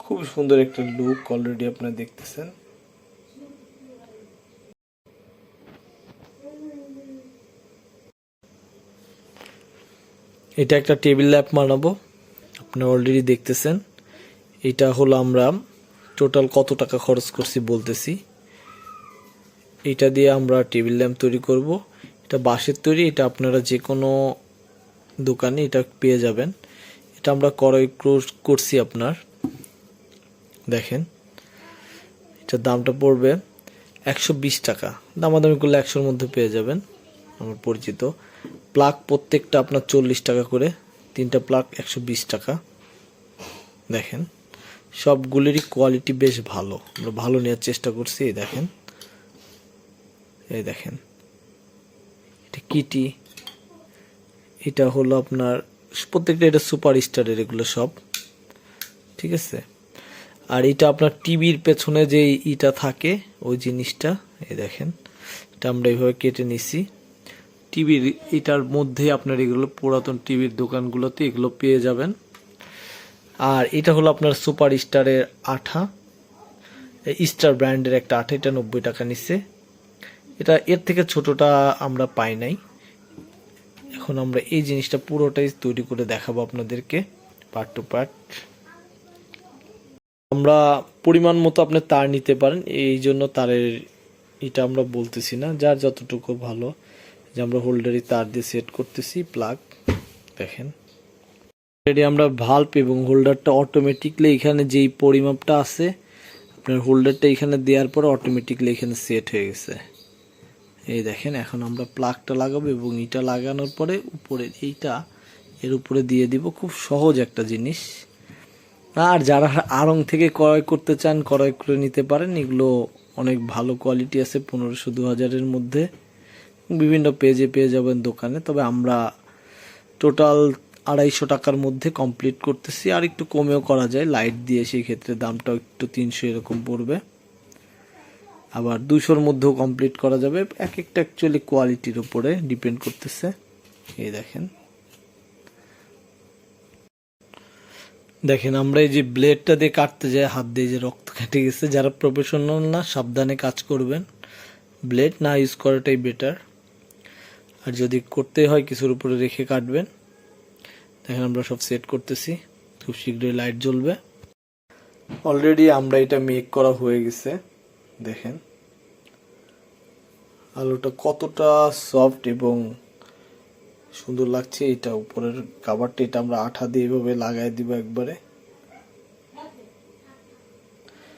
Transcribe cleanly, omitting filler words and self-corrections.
খুব সুন্দর একটা লুক অলরেডি আপনারা দেখতেছেন। এটা একটা টেবিল ল্যাম্প বানাবো, আপনারা অলরেডি দেখতেছেন। এটা হলো আমরা টোটাল কত টাকা খরচ করছি বলতেছি। এটা দিয়ে আমরা টেবিল ল্যাম্প তৈরি করব। এটা বাঁশের তৈরি, এটা আপনারা যে কোনো দোকানে এটা পেয়ে যাবেন। এটা আমরা ক্রয় করছি আপনার, দেখেন এটার দামটা পড়বে 120 টাকা। দামাদামি করলে 100-র মধ্যে পেয়ে যাবেন আমার পরিচিত। প্লাগ প্রত্যেকটা আপনার 40 টাকা করে, 3টা প্লাগ 120 টাকা। দেখেন সবগুলিরই কোয়ালিটি বেশ ভালো, আমরা ভালো নেওয়ার চেষ্টা করছি। এই দেখেন, এই দেখেন এটা কিটি, এটা হলো আপনার প্রত্যেকটা, এটা সুপার স্টারের এগুলো সব, ঠিক আছে। আর এটা আপনার টিভির পেছনে যে ইটা থাকে ওই জিনিসটা, এই দেখেন এটা আমরা এইভাবে কেটে নিছি। টিভির এটার মধ্যে আপনার এগুলো পুরাতন টিভির দোকানগুলোতে এগুলো পেয়ে যাবেন। আর এটা হলো আপনার সুপার স্টারের আঠা, স্টার ব্র্যান্ডের একটা আঠা, এটা 90 টাকা নিচ্ছে। এটা এর থেকে ছোটটা আমরা পাই নাই। এখন আমরা এই জিনিসটা পুরোটাই তৈরি করে দেখাবো আপনাদেরকে পার্ট টু পার্ট। আমরা পরিমাণ মতো আপনি তার নিতে পারেন, এই জন্য তারের এটা আমরা বলতেছি না, যার যতটুকু ভালো। যে আমরা হোল্ডারি তার দিয়ে সেট করতেছি প্লাগ, দেখেন অলরেডি আমরা ভাল্ব এবং হোল্ডারটা অটোমেটিকলি এখানে যেই পরিমাপটা আছে আপনার হোল্ডারটা এখানে দেওয়ার পর অটোমেটিকলি এখানে সেট হয়ে গেছে। এই দেখেন এখন আমরা প্লাগটা লাগাবো এবং এটা লাগানোর পরে উপরে এইটা এর উপরে দিয়ে দিব। খুব সহজ একটা জিনিস। আর যারা আড়ং থেকে ক্রয় করতে চান ক্রয় করে নিতে পারেন, এগুলো অনেক ভালো কোয়ালিটি আছে, 1500-2000-এর মধ্যে বিভিন্ন পেজে পেয়ে যাবেন দোকানে। তবে আমরা টোটাল 250 টাকার মধ্যে কমপ্লিট করতেছি, আর একটু কমেও করা যায় লাইট দিয়ে, সেই ক্ষেত্রে দামটাও একটু 300 এরকম পড়বে। আবার 200-র মধ্যেও কমপ্লিট করা যাবে, এক একটা অ্যাকচুয়ালি কোয়ালিটির উপরে ডিপেন্ড করতেছে। এই দেখেন, দেখেন আমরা এই যে ব্লেডটা দিয়ে কাটতে যাই হাত দিয়ে যে রক্ত কেটে গেছে। যারা প্রফেশনাল না সাবধানে কাজ করবেন, ব্লেড না ইউজ করাটাই বেটার। আর যদি করতে হয় কিছুর উপরে রেখে কাটবেন। দেখেন আমরা সব সেট করতেছি, খুব শীঘ্রই লাইট জ্বলবে। অলরেডি আমরা এটা মেক করা হয়ে গেছে, দেখেন আলুটা কতটা সফট এবং সুন্দর লাগছে। এটা উপরের কাভারটা এটা আমরা আঠা দিয়ে এভাবে লাগাই দিব একবারে।